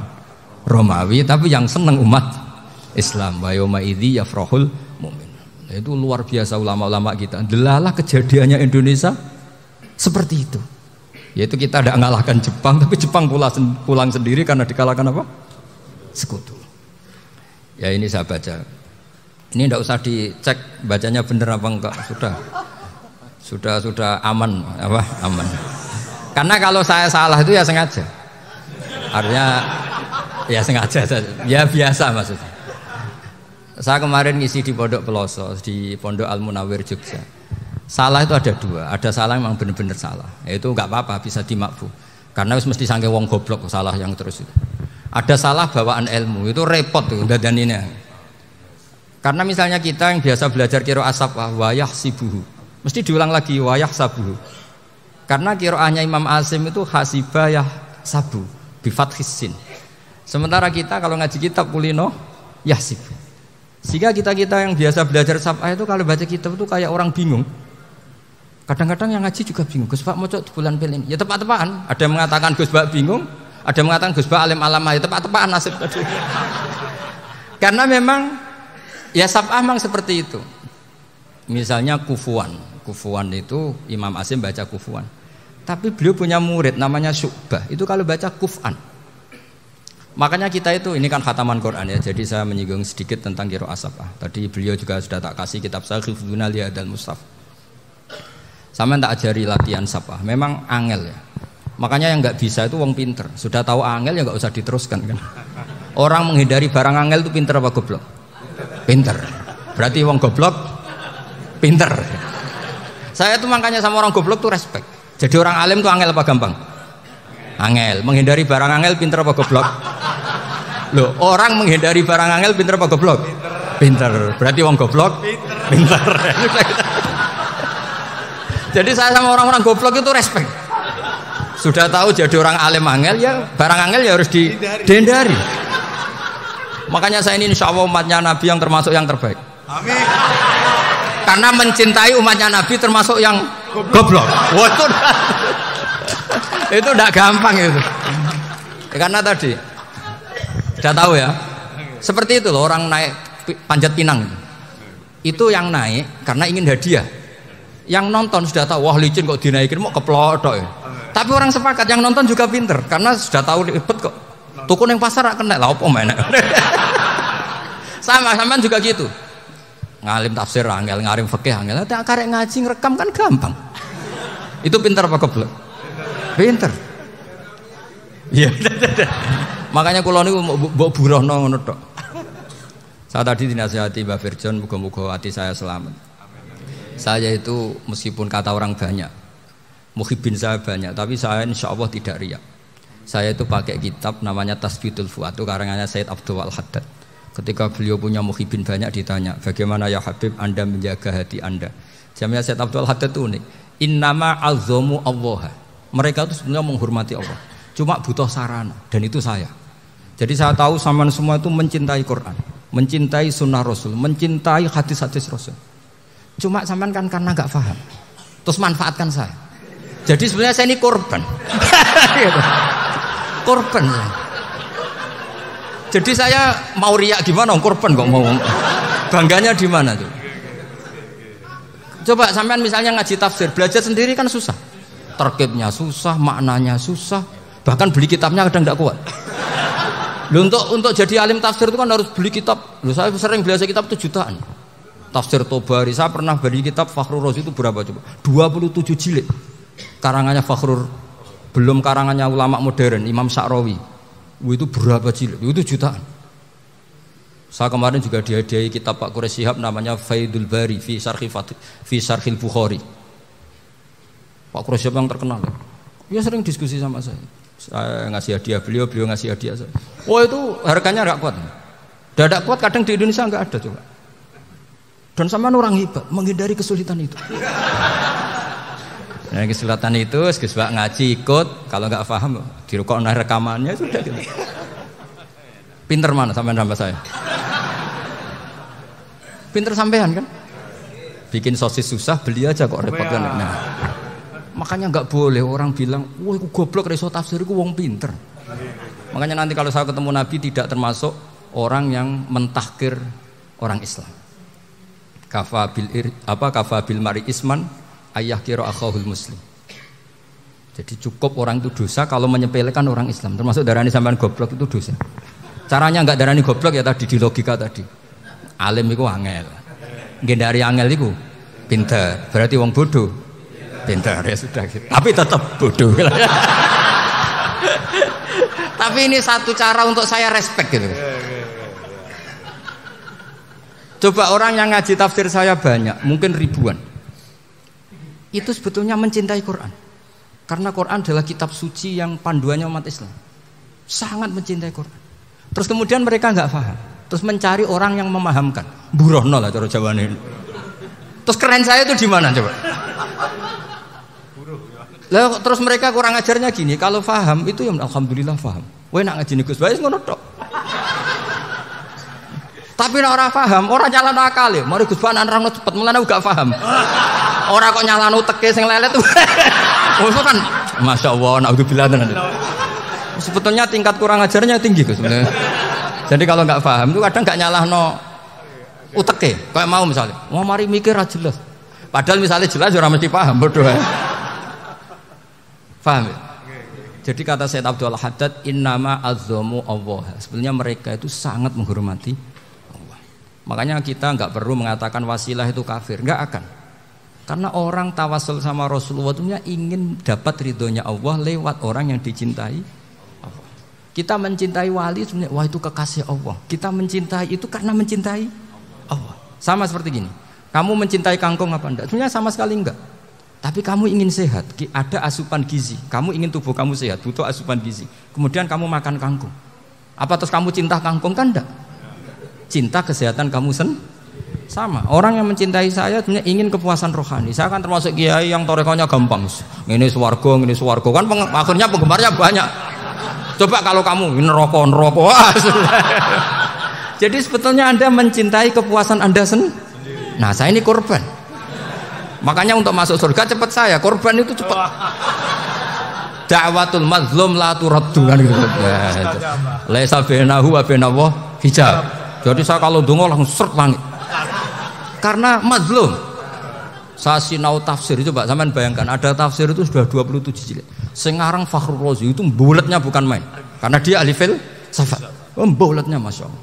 Speaker 1: Romawi, tapi yang senang umat Islam. Wa yauma idzi yafrahul mu'min. Itu luar biasa ulama-ulama kita. Delalah kejadiannya Indonesia seperti itu. Yaitu kita tidak mengalahkan Jepang, tapi Jepang pulang sendiri karena dikalahkan apa? Sekutu. Ya ini saya baca. Ini tidak usah dicek bacanya benar apa enggak, sudah aman apa? Aman. Karena kalau saya salah itu ya sengaja. Artinya ya sengaja, ya biasa maksudnya. Saya kemarin ngisi di Pondok Peloso, di Pondok Al Munawir Jogja. Salah itu ada dua, ada salah yang memang benar-benar salah. Itu enggak apa-apa, bisa dimakfu. Karena mesti sangke wong goblok salah yang terus itu. Ada salah bawaan ilmu, itu repot tuh dadaninnya. Karena misalnya kita yang biasa belajar qiraah sabah wayah sibuhu, mesti diulang lagi wayah sabuhu. Karena qiraahnya Imam Asim itu hasibah yah sabu bifathis sin. Sementara kita kalau ngaji kitab kulino yahsibu. Sehingga kita yang biasa belajar sabah itu kalau baca kitab itu kayak orang bingung. Kadang-kadang yang ngaji juga bingung. Gus Pak mau cok bulan pelin, ya tepat-tepatan. Ada yang mengatakan Gus Pak bingung. Ada yang mengatakan Gus Ba alim alamah, ya tepat-tepat nasib tadi. Karena memang ya sab'ah memang seperti itu. Misalnya kufuan itu Imam Asim baca kufuan. Tapi beliau punya murid namanya Syu'bah. Itu kalau baca kuf'an. Makanya kita itu, ini kan khataman Quran ya. Jadi saya menyinggung sedikit tentang qiraah sab'ah. Tadi beliau juga sudah tak kasih kitab saya Hifdzuna Lihadal Mushaf. Sama tak ajari latihan sab'ah. Memang angel ya. Makanya yang nggak bisa itu wong pinter. Sudah tahu angel ya nggak usah diteruskan kan. Orang menghindari barang angel itu pinter apa goblok? Pinter. Berarti wong goblok pinter. Saya tuh makanya sama orang goblok tuh respect. Jadi orang alim tuh angel apa gampang? Angel. Menghindari barang angel pinter apa goblok? Loh, orang menghindari barang angel pinter apa goblok? Pinter. Berarti wong goblok pinter. Jadi saya sama orang-orang goblok itu respect. Sudah tahu jadi orang alim angel ya barang angel ya harus dihindari. Makanya saya ini insya Allah umatnya Nabi yang termasuk yang terbaik. Amin. Karena mencintai umatnya Nabi termasuk yang goblok. Wah, itu tidak gampang itu. Karena tadi sudah tahu ya. Seperti itu loh orang naik panjat pinang itu yang naik karena ingin hadiah. Yang nonton sudah tahu wah licin kok dinaikin mau keplodok ya. Tapi orang sepakat yang nonton juga pinter karena sudah tahu ribet kok. Tukun yang pasar kena lah apa mana. Sama juga gitu. Ngalim tafsir angel, ngalim fikih angel. Tak karek ngaji ngerekam kan gampang. Itu pinter apa goblok? Pinter. Iya. Makanya kula niku mbok burohno ngono tok. Saya tadi dinasihati Mbak Firjon muga-muga hati saya selamat. Saya itu meskipun kata orang banyak muhibin saya banyak, tapi saya insya Allah tidak riak. Saya itu pakai kitab namanya Tasbidul Fuad, itu karangannya Sayyid Abdul Al-Haddad. Ketika beliau punya muhibin banyak ditanya, bagaimana ya Habib Anda menjaga hati Anda? Jamnya Sayyid Abdul Al-Haddad itu unik. Innama alzomu Allah. Mereka itu sebenarnya menghormati Allah, cuma butuh sarana, dan itu saya. Jadi saya tahu sampean semua itu mencintai Quran. mencintai sunnah Rasul, mencintai hadis-hadis Rasul. Cuma sampean kan karena nggak paham, terus manfaatkan saya. Jadi sebenarnya saya ini korban. Korban. Jadi saya mau riak gimana? Korban kok mau. Bangganya di mana tuh? Coba sampean misalnya ngaji tafsir, belajar sendiri kan susah. Terkibnya susah, maknanya susah, bahkan beli kitabnya kadang tidak kuat. Loh, untuk jadi alim tafsir itu kan harus beli kitab. Loh, saya sering belajar kitab itu jutaan. Tafsir Tobari, saya pernah beli kitab Fakhrur Razi itu berapa coba? 27 jilid. Karangannya Fakhrur, belum karangannya ulama modern, Imam Sa'rawi. Itu berapa jilid? Itu jutaan. Saya kemarin juga dihadiahi kitab Pak Quraish Shihab namanya Faidul Bari fi Syarhil Bukhari. Pak Quraish Shihab yang terkenal. Dia sering diskusi sama saya. Saya ngasih hadiah beliau ngasih hadiah saya. Wah, itu harganya nggak kuat. Dadak kuat kadang di Indonesia nggak ada coba. Dan sama orang hebat menghindari kesulitan itu. Nah, kesulitan itu sebab ngaji ikut, kalau nggak paham dirukok rekamannya sudah gitu. Pinter mana sampean sama saya? Pinter sampean kan? Bikin sosis susah, beli aja kok repot kan. Nah, makanya nggak boleh orang bilang, wah aku goblok reso tafsir, aku wong pinter. Makanya nanti kalau saya ketemu Nabi tidak termasuk orang yang mentahkir orang Islam. Kafa bil mari isman ayah kira akhahul muslim. Jadi cukup orang itu dosa kalau menyepelekan orang Islam, termasuk darani sampean goblok itu dosa. Caranya nggak darani goblok ya tadi di logika tadi. Alim itu angel, gendari angel itu pinter, berarti wong bodoh pinter ya sudah gitu. Tapi tetap bodoh. Tapi ini satu cara untuk saya respect gitu. Coba orang yang ngaji tafsir saya banyak, mungkin ribuan. Itu sebetulnya mencintai Quran. Karena Quran adalah kitab suci yang panduannya umat Islam. Sangat mencintai Quran. Terus kemudian mereka nggak paham. Terus mencari orang yang memahamkan. Burohno lah cara Jawane. Terus keren saya itu di mana coba? Lah terus mereka kurang ajarnya gini, kalau paham itu ya alhamdulillah paham. Kowe nak ngaji Gus Bae ngono tok. Tapi nek ora paham, ora nyalano akal ya. Mari Gus Bae nerangno cepet, mulane gak paham. Ora kok nyalano teke sing lelet. Oh itu kan masyaallah naudzubillah tenan. Sebetulnya tingkat kurang ajarnya tinggi Gus sebenarnya. Jadi kalau nggak paham itu kadang nggak nyalahno uteke, kayak mau misalnya, wah mari mikir aja jelas. Padahal misalnya jelas orang mesti paham, bodoh ya. Paham ya? Jadi kata Sayyid Abdul Haddad, innama azzamu Allah. Sebenarnya mereka itu sangat menghormati Allah. Makanya kita nggak perlu mengatakan wasilah itu kafir, nggak akan. Karena orang tawasul sama Rasulullah itu ingin dapat ridhonya Allah lewat orang yang dicintai. Kita mencintai wali sebenarnya, wah itu kekasih Allah. Kita mencintai itu karena mencintai Allah. Sama seperti gini, kamu mencintai kangkung apa enggak? Sebenarnya sama sekali enggak. Tapi kamu ingin sehat, ada asupan gizi. Kamu ingin tubuh kamu sehat, butuh asupan gizi. Kemudian kamu makan kangkung. Apa terus kamu cinta kangkung? Kan enggak. Cinta kesehatan kamu sama. Orang yang mencintai saya sebenarnya ingin kepuasan rohani. Saya kan termasuk kiai yang torekonya gampang. Ini swarga, kan akhirnya penggemarnya banyak. Coba kalau kamu neraka. Jadi sebetulnya Anda mencintai kepuasan Anda sendiri. Nah, saya ini korban. Makanya untuk masuk surga cepat saya, korban itu cepat. Da'watul mazlum la turaddu kan gitu. Laisa bainahu wa bainallah hijab. Jadi saya kalau donga langsung seret langit. Karena mazlum. Saya sinau tafsir itu Pak, sampean bayangkan ada tafsir itu sudah 27 jilid. Sekarang Fakhrur Razi itu bulatnya bukan main. Karena dia ahli filsafat. Bulatnya Masya Allah.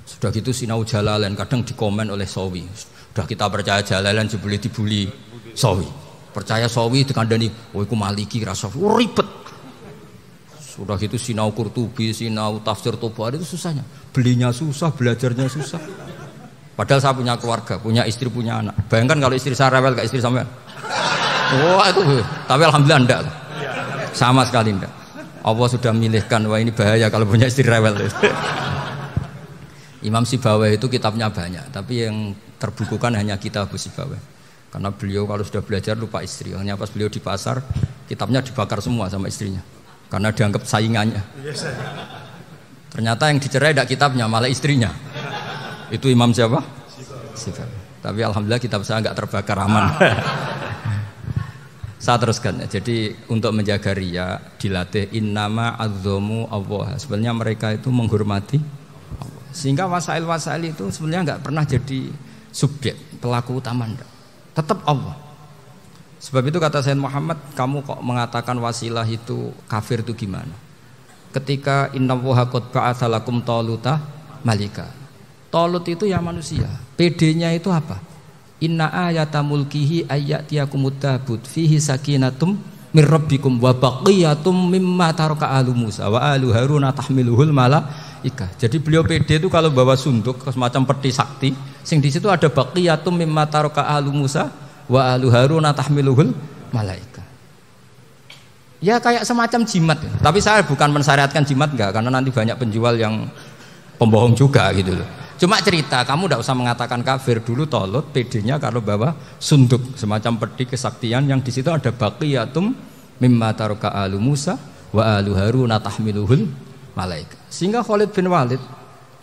Speaker 1: Sudah gitu sinau Jalalain kadang dikomen oleh Sawi. Sudah kita percaya Jalalain dibuli Sawi. Percaya Sawi dikandani, oh iku Maliki rasa ribet. Sudah gitu sinau Qurtubi, sinau tafsir Tobari itu susahnya. Belinya susah, belajarnya susah. Padahal saya punya keluarga, punya istri, punya anak. Bayangkan kalau istri saya rewel kayak istri sampean. Wah itu, tapi alhamdulillah enggak. Sama sekali enggak. Allah sudah memilihkan, wah ini bahaya kalau punya istri rewel. Imam Sibawai itu kitabnya banyak, tapi yang terbukukan hanya kitab Abu Sibawai. Karena beliau kalau sudah belajar lupa istri. Hanya pas beliau di pasar, kitabnya dibakar semua sama istrinya. Karena dianggap saingannya. Ternyata yang dicerai tidak kitabnya, malah istrinya. Itu Imam siapa? Sifat. Tapi alhamdulillah kitab saya nggak terbakar, aman. Saya teruskan ya. Jadi untuk menjaga riya dilatih innama azzamu Allah. Sebenarnya mereka itu menghormati Allah. Sehingga wasail-wasail itu sebenarnya nggak pernah jadi subjek pelaku utama, enggak. Tetap Allah. Sebab itu kata Sayyid Muhammad, kamu kok mengatakan wasilah itu kafir itu gimana? Ketika innallaha qad ba'atsa lakum taluta malika. Talut itu ya manusia. PD-nya itu apa? Inna ayata mulkihi ayyatiyakumut tabut fihi sakinatum mir rabbikum wa baqiyatum mimma taraka alu Musa wa alu Harun tahmiluhul malaikah. Jadi beliau PD itu kalau bawa sunduk semacam peti sakti, sing di situ ada baqiyatum mimma taraka alu Musa wa alu Harun tahmiluhul malaikah. Ya kayak semacam jimat ya. Tapi saya bukan mensyariatkan jimat enggak, karena nanti banyak penjual yang pembohong juga gitu loh. Cuma cerita, kamu tidak usah mengatakan kafir. Dulu Tolut PD-nya kalau bawa sunduk semacam peti kesaktian yang di situ ada baqiyatum mimma taraka alu Musa wa alu Harun tahmiluhul malaika. Sehingga Khalid bin Walid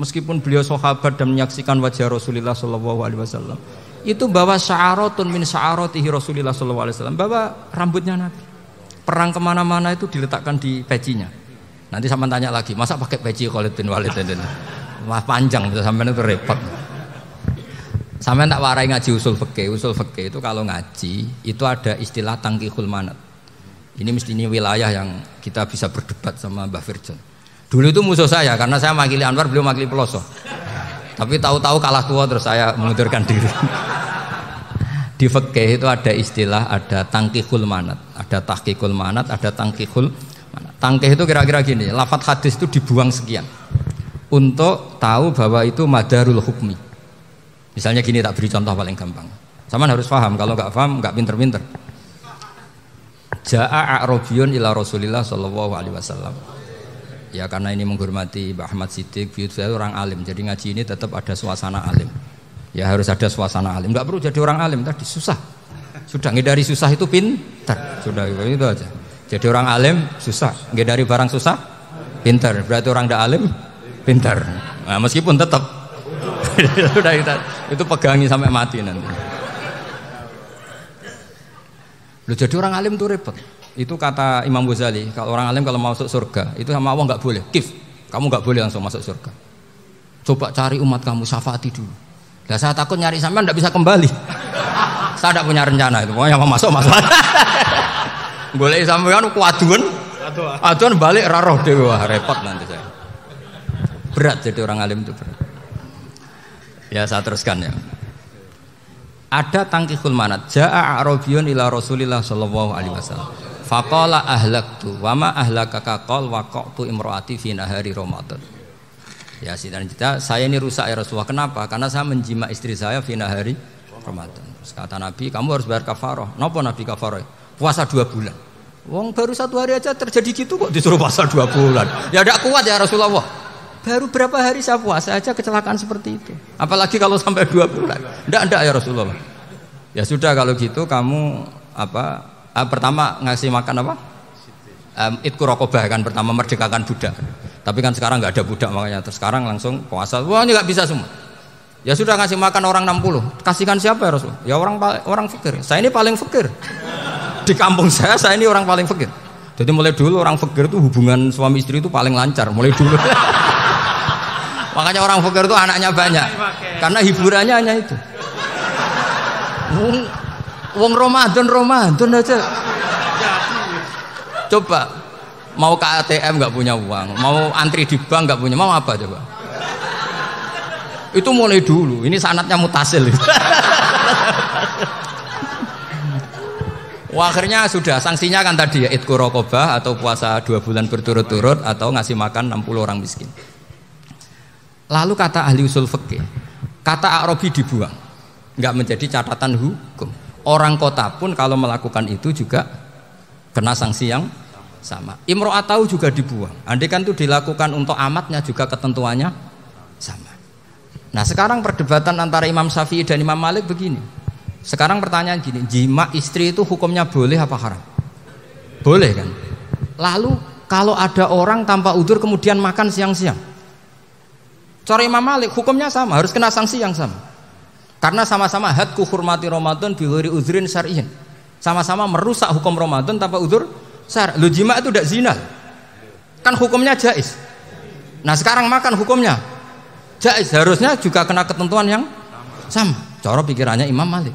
Speaker 1: meskipun beliau sahabat dan menyaksikan wajah Rasulullah sallallahu alaihi wasallam, itu bawa sya'aratun min sya'aratihi Rasulullah sallallahu alaihi wasallam, bawa rambutnya Nabi. Perang kemana-mana itu diletakkan di pecinya. Nanti sama tanya lagi, masa pakai peci Khalid bin Walid ini? Wah panjang itu sampai itu repot. Sampai tak warai ngaji usul fikih. Usul fikih itu kalau ngaji itu ada istilah tangkihul manat. Ini mesti ini wilayah yang kita bisa berdebat sama Mbah Firjon. Dulu itu musuh saya karena saya makili Anwar, beliau makili Peloso. Tapi tahu-tahu kalah tua terus saya mengundurkan diri. Di fikih itu ada istilah, ada tangkihul manat, ada tahqiqul manat, ada tangkihul manat. Tangkih itu kira-kira gini, lafadz hadis itu dibuang sekian untuk tahu bahwa itu madarul hukmi. Misalnya gini, tak beri contoh paling gampang. Sama harus paham, kalau nggak paham nggak pinter-pinter. Ja'a a'rabiyun ila Rasulillah sallallahu alaihi wasallam. Ya karena ini menghormati Mbah Ahmad Siddiq, saya orang alim, jadi ngaji ini tetap ada suasana alim. Ya harus ada suasana alim. Nggak perlu jadi orang alim tadi susah. Sudah ngedari susah itu pintar. Sudah itu aja. Jadi orang alim susah, ngedari barang susah pintar. Berarti orang tidak alim pintar. Nah, meskipun tetap sudah itu pegangi sampai mati nanti. Loh, jadi orang alim itu repot. Itu kata Imam Ghazali, kalau orang alim kalau mau masuk surga itu sama Allah nggak boleh. Kif, kamu nggak boleh langsung masuk surga. Coba cari umat kamu, syafaati dulu. Nah, saya takut nyari sampean nggak bisa kembali. Saya tidak punya rencana itu. Pokoknya mau masuk. Boleh sampean kuaduan balik raroh dewe, repot nanti saya. Berat jadi orang alim itu berat. Ya saya teruskan ya. Ada tangkihul manat. Ja'a a'rabiyun ila Rasulillah sallallahu alaihi wasallam. Faqala ahlaktu wa ma ahlakaka qal waqa'tu imraati fi nahari Ramadan. Ya sidang kita, saya ini rusak ya Rasulullah. Kenapa? Karena saya menjima istri saya fi nahari Ramadan. Terus kata Nabi, kamu harus bayar kafarah. Napa Nabi kafarah? Puasa 2 bulan. Wong baru 1 hari aja terjadi gitu kok disuruh puasa 2 bulan. Ya tidak kuat ya Rasulullah. Baru berapa hari saya puasa aja kecelakaan seperti itu. Apalagi kalau sampai 2 bulan. Enggak ya Rasulullah. Ya sudah kalau gitu kamu pertama ngasih makan apa? Itku rokobah kan, pertama merdekakan budak. Tapi kan sekarang nggak ada budak makanya terus sekarang langsung puasa. Wah ini nggak bisa semua. Ya sudah ngasih makan orang 60. Kasihkan siapa ya Rasul? Ya orang fakir. Saya ini paling fakir. Di kampung saya ini orang paling fakir. Jadi mulai dulu orang fakir itu hubungan suami istri itu paling lancar mulai dulu. Makanya orang fakir itu anaknya banyak. Karena hiburannya hanya itu. Wong Ramadan aja. Coba mau ke ATM nggak punya uang, mau antri di bank nggak punya, mau apa coba? Itu mulai dulu. Ini sanatnya mutasil. Wah, akhirnya sudah sanksinya kan tadi ya itqu raqabah atau puasa 2 bulan berturut-turut atau ngasih makan 60 orang miskin. Lalu kata ahli usul fikih, kata A'rabi dibuang, nggak menjadi catatan hukum. Orang kota pun kalau melakukan itu juga kena sanksi yang sama. Imro'atau juga dibuang. Andai kan itu dilakukan untuk amatnya juga ketentuannya sama. Nah sekarang perdebatan antara Imam Syafi'i dan Imam Malik begini. Sekarang pertanyaan gini, jima istri itu hukumnya boleh apa haram? Boleh kan? Lalu kalau ada orang tanpa udzur kemudian makan siang-siang, Cara Imam Malik hukumnya sama, harus kena sanksi yang sama. Karena sama-sama hadku hurmati Ramadan bi ghairi uzrin syar'iyyin. Sama-sama merusak hukum Ramadan tanpa udzur syar'. Lu jima itu tidak zina. Kan hukumnya jaiz. Nah, sekarang makan hukumnya jaiz, harusnya juga kena ketentuan yang sama. Cara pikirannya Imam Malik.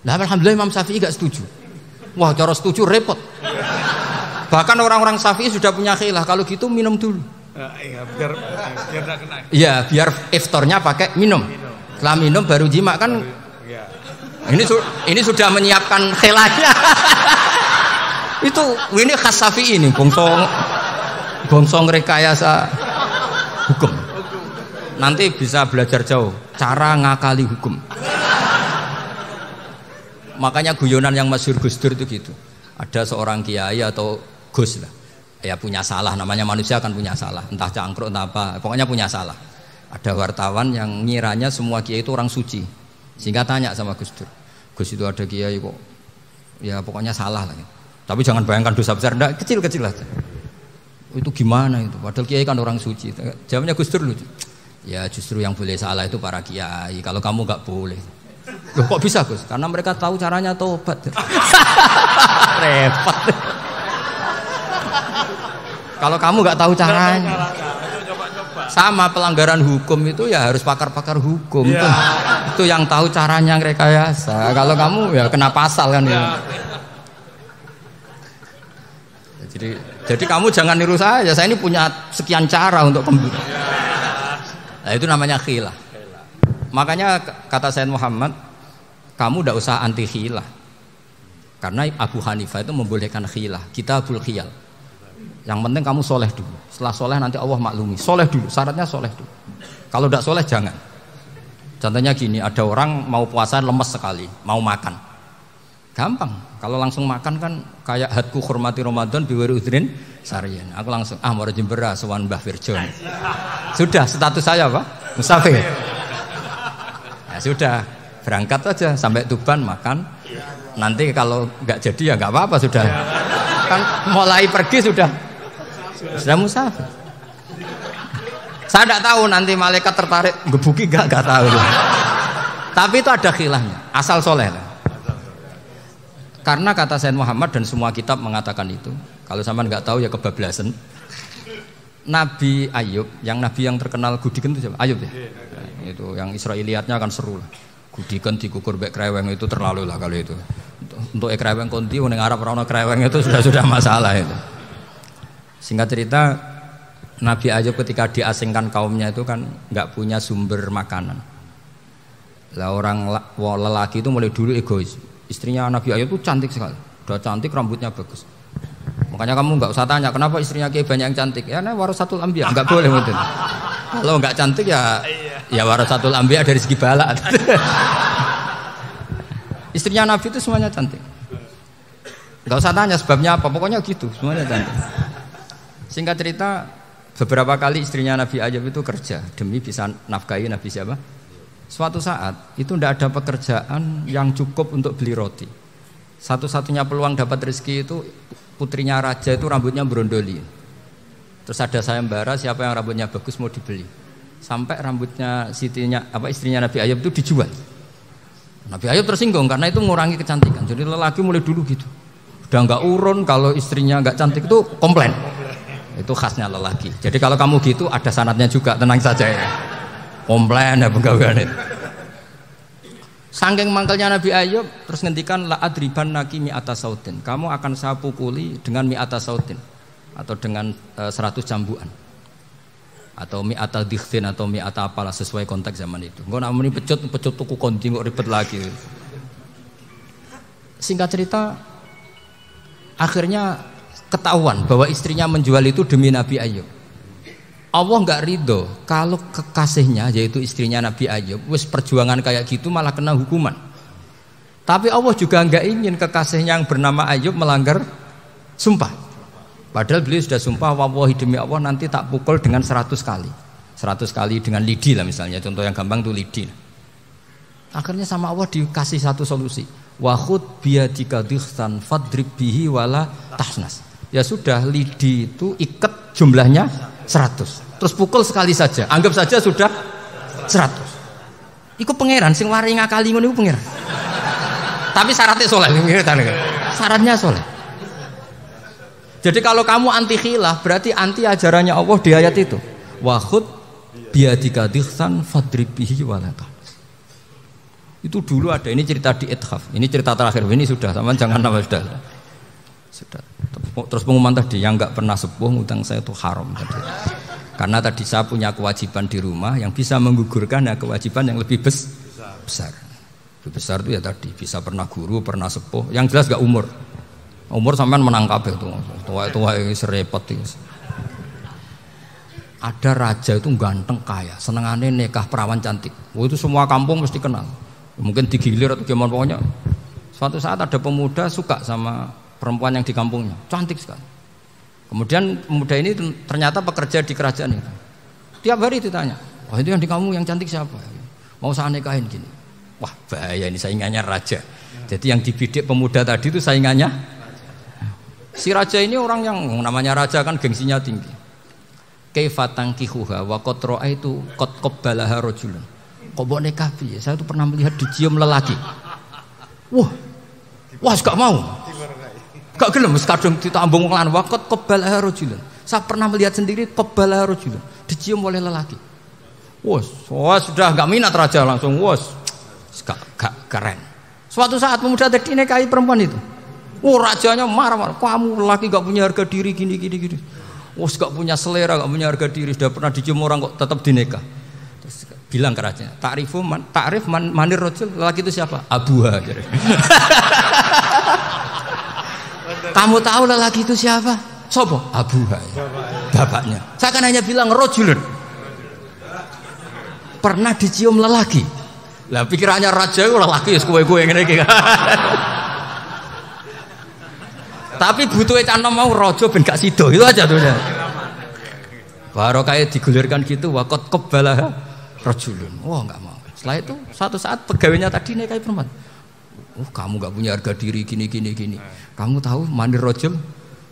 Speaker 1: Nah, alhamdulillah Imam Syafi'i gak setuju. Wah, cara setuju repot. Bahkan orang-orang Syafi'i sudah punya khilaf, kalau gitu minum dulu.
Speaker 2: Iya, biar gak kena.
Speaker 1: Iya, biar iftarnya pakai minum. Setelah minum baru jima kan.
Speaker 2: Iya.
Speaker 1: Ini sudah menyiapkan khilafnya. Ini khas Syafi'i ini, bongsong rekayasa hukum. Nanti bisa belajar jauh cara ngakali hukum. Makanya guyonan yang masyhur Gus Dur itu gitu. Ada seorang kiai atau Gus lah, ya punya salah, namanya manusia kan punya salah, entah cangkruk entah apa, pokoknya punya salah. Ada wartawan yang ngiranya semua kiai itu orang suci, sehingga tanya sama Gus Dur, Gus itu ada kiai kok, ya pokoknya salah lah. Tapi jangan bayangkan dosa besar, enggak, kecil-kecil aja. Itu gimana itu? Padahal kiai kan orang suci. Jawabnya Gus Dur lucu. Ya justru yang boleh salah itu para kiai. Kalau kamu nggak boleh. Loh, kok bisa Gus? Karena mereka tahu caranya tobat. Repot. Kalau kamu nggak tahu caranya. Sama pelanggaran hukum itu ya harus pakar-pakar hukum. Ya. Itu yang tahu caranya rekayasa. Kalau kamu ya kena pasal kan ya. Jadi kamu jangan niru saya ini punya sekian cara untuk kembali. Nah, itu namanya khilah. Makanya kata Sayyid Muhammad, kamu tidak usah anti khilah. Karena Abu Hanifah itu membolehkan khilah, kitabul khiyal. Yang penting kamu soleh dulu. Setelah soleh nanti Allah maklumi. Soleh dulu, syaratnya soleh dulu. Kalau tidak soleh jangan. Contohnya gini, ada orang mau puasa lemes sekali, mau makan. Gampang. Kalau langsung makan kan kayak hadku hormati Ramadan biwari udrin syar'iyyin. Aku langsung mau jembera sowan Mbah Firjon. Sudah status saya apa? Musafir. Ya sudah, berangkat aja sampai Tuban makan. Nanti kalau nggak jadi ya nggak apa-apa sudah. Kan mulai pergi sudah musafir. Saya tidak tahu nanti malaikat tertarik gebuki nggak tahu. Tapi itu ada khilafnya. Asal soleh. Karena kata Sayyid Muhammad dan semua kitab mengatakan itu. Kalau sama nggak tahu ya kebablasan. Nabi Ayub, nabi yang terkenal Gudiken itu siapa? Ayub ya. Nah, itu yang Israiliyatnya kan seru lah. Gudiken dikukur bek kreweng itu terlalu lah kalau itu. Untuk kreweng konti ning Arab ora ono kreweng itu sudah masalah itu. Singkat cerita, Nabi Ayub ketika diasingkan kaumnya itu kan nggak punya sumber makanan. Lah orang lelaki itu mulai dulu egois. Istrinya Nabi Ayub itu cantik sekali, udah cantik, rambutnya bagus. Makanya kamu nggak usah tanya kenapa istrinya Kiai banyak yang cantik. Ya, warasatul anbiya, nggak boleh mungkin. Kalau nggak cantik ya warasatul anbiya dari segi balak. Istrinya Nabi itu semuanya cantik. Nggak usah tanya sebabnya apa, pokoknya gitu, semuanya cantik. Singkat cerita, beberapa kali istrinya Nabi Ayub itu kerja demi bisa nafkahi Nabi siapa? Suatu saat itu tidak ada pekerjaan yang cukup untuk beli roti. Satu-satunya peluang dapat rezeki itu putrinya raja itu rambutnya berondoli. Terus ada sayembara siapa yang rambutnya bagus mau dibeli. Sampai rambutnya istrinya Nabi Ayub itu dijual. Nabi Ayub tersinggung karena itu mengurangi kecantikan. Jadi lelaki mulai dulu gitu. Udah nggak urun kalau istrinya nggak cantik itu komplain. Itu khasnya lelaki. Jadi kalau kamu gitu ada sanadnya juga, tenang saja ya. Komplain ya pegawaian itu. Saking mangkelnya Nabi Ayub terus ngendikan la adriban naki mi'ata sautin. Kamu akan saya pukuli dengan mi'ata sautin atau dengan 100 cambukan. Atau mi'ata dikhtin atau mi'ata apalah sesuai konteks zaman itu. Engko nek muni pecut tuku konti kok ribet lagi. Singkat cerita akhirnya ketahuan bahwa istrinya menjual itu demi Nabi Ayub. Allah nggak ridho kalau kekasihnya yaitu istrinya Nabi Ayub wis perjuangan kayak gitu malah kena hukuman. Tapi Allah juga nggak ingin kekasihnya yang bernama Ayub melanggar sumpah. Padahal beliau sudah sumpah wallahi demi Allah nanti tak pukul dengan 100 kali. 100 kali dengan lidi lah misalnya, contoh yang gampang tuh lidi. Akhirnya sama Allah dikasih satu solusi. Wa khud biyadika dikhtan fadrib bihi wala tahnas. Ya sudah, lidi itu ikat jumlahnya 100. Terus pukul sekali saja, anggap saja sudah 100. Iku pangeran sing wari ngakali ngono iku pangeran. Tapi syaratnya soleh, syaratnya soleh. Jadi kalau kamu anti khilaf berarti anti ajarannya Allah di ayat itu. Wa khud biadika dikhsan fadrib bihi walata. Itu dulu ada, ini cerita di Ithaf. Ini cerita terakhir, ini sudah, teman jangan nama sudah. Terus pengumuman tadi yang enggak pernah sepuh ngutang saya itu haram tadi. Karena tadi saya punya kewajiban di rumah yang bisa menggugurkan ya kewajiban yang lebih besar. Lebih besar itu ya tadi bisa pernah guru, pernah sepuh. Yang jelas gak umur. Umur sampean menang kabeh tuh. Tua-tua serepot itu. Ada raja itu ganteng kaya, senengane nikah perawan cantik. Itu semua kampung mesti kenal. Mungkin digilir atau gimana pokoknya. Suatu saat ada pemuda suka sama perempuan yang di kampungnya, cantik sekali. Kemudian pemuda ini ternyata pekerja di kerajaan itu. Tiap hari ditanya, wah itu yang di kamu yang cantik siapa? Mau saya nikahin gini. Wah bahaya ini saingannya raja. Jadi yang dibidik pemuda tadi itu saingannya. Si raja ini orang yang namanya raja kan gengsinya tinggi. Kaifa tankihuha wa qad ra'aitu qad qabbalaha rajulun. Kok mbok nikah piye? Saya tuh pernah melihat dicium lelaki. Wah gak mau. Gak gelem kadung ditambung lan waqat qabbalaha rajulun. Saya pernah melihat sendiri qabbalaha rajulun, dicium oleh lelaki. Wah sudah enggak minat raja langsung gak keren. Suatu saat pemuda tadi nikahi perempuan itu. Rajanya marah-marah, kamu lelaki gak punya harga diri gini. Gak punya selera, gak punya harga diri, sudah pernah dicium orang kok tetap dinikah. Terus bilang ke rajanya, takrif manir rajul, lelaki itu siapa? Abuha. Kamu tahu lelaki itu siapa? Sopo? Abuha. Bapaknya. Saya kan hanya bilang rajulun. Pernah dicium lelaki. Lah pikirannya raja itu lelaki kue-kue ngene iki. Tapi butuh canom mau raja ben gak sido. Itu aja tuh. Baru kayak digulirkan gitu waqat qabbalah rajulun. Wah enggak mau. Setelah itu suatu saat pegawainya tadi nikahi perempuan. Kamu gak punya harga diri gini. Kamu tahu manir rajul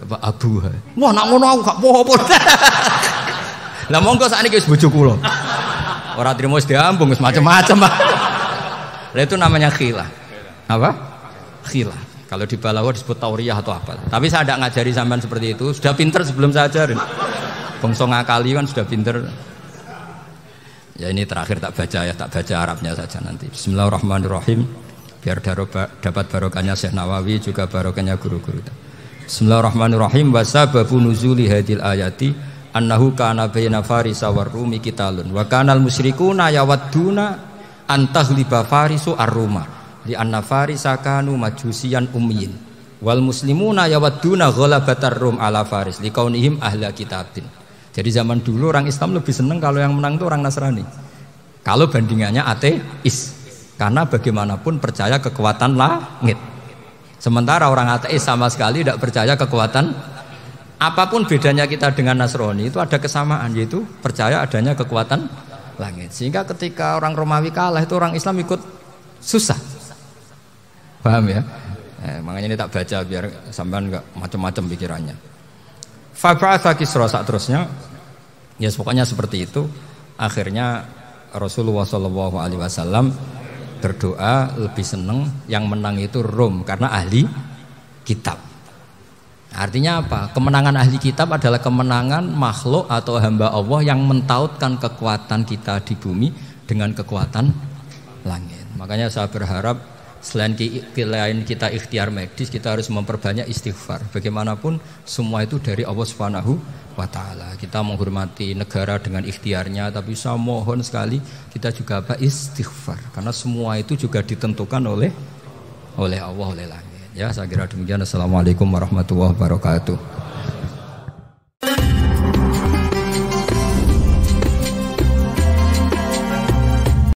Speaker 1: apa abuha. Wah nak ngono aku gak apa-apa. Lah monggo sakniki wis bojo kula. Ora trimo wis diambung wis macam-macam. Lah itu namanya khilah. Apa? Khilah. Kalau di Balawa disebut tauriyah atau apa. Tapi saya tidak ngajari sampean seperti itu. Sudah pinter sebelum saya ajarin. Bangsa ngakali kan sudah pinter. Ya ini terakhir tak baca Arabnya saja nanti. Bismillahirrahmanirrahim. Biar dapat barokahnya Syekh Nawawi juga barokahnya guru-guru. Bismillahirrahmanirrahim. Wasababu nuzuli hadil ayati annahu kana baina farisa war rumi qitalun wa kanal musyrikuna yawadduna antaghliba farisu ar-ruma li anna farisa kanu majusiyan ummiyin wal muslimuna yawadduna ghalabatar rum ala faris liqaunihim ahla kitabin. Jadi zaman dulu orang Islam lebih senang kalau yang menang itu orang Nasrani. Kalau bandingannya ateis. Karena bagaimanapun percaya kekuatan langit. Sementara orang ateis sama sekali tidak percaya kekuatan. Apapun bedanya kita dengan Nasrani itu ada kesamaan, yaitu percaya adanya kekuatan langit. Sehingga ketika orang Romawi kalah itu orang Islam ikut susah. Paham ya? Makanya ini tak baca biar sampean enggak macam-macam pikirannya. Fab'atha Kisra saat terusnya. Ya pokoknya seperti itu. Akhirnya Rasulullah SAW berdoa lebih senang yang menang itu Rom karena ahli kitab. Artinya apa? Kemenangan ahli kitab adalah kemenangan makhluk atau hamba Allah yang mentautkan kekuatan kita di bumi dengan kekuatan langit. Makanya saya berharap selain kita ikhtiar medis, kita harus memperbanyak istighfar. Bagaimanapun semua itu dari Allah Subhanahu wa ta'ala. Kita menghormati negara dengan ikhtiarnya, tapi saya mohon sekali kita juga istighfar, karena semua itu juga ditentukan oleh Allah, oleh langit. Ya, saya kira demikian. Assalamualaikum warahmatullahi wabarakatuh.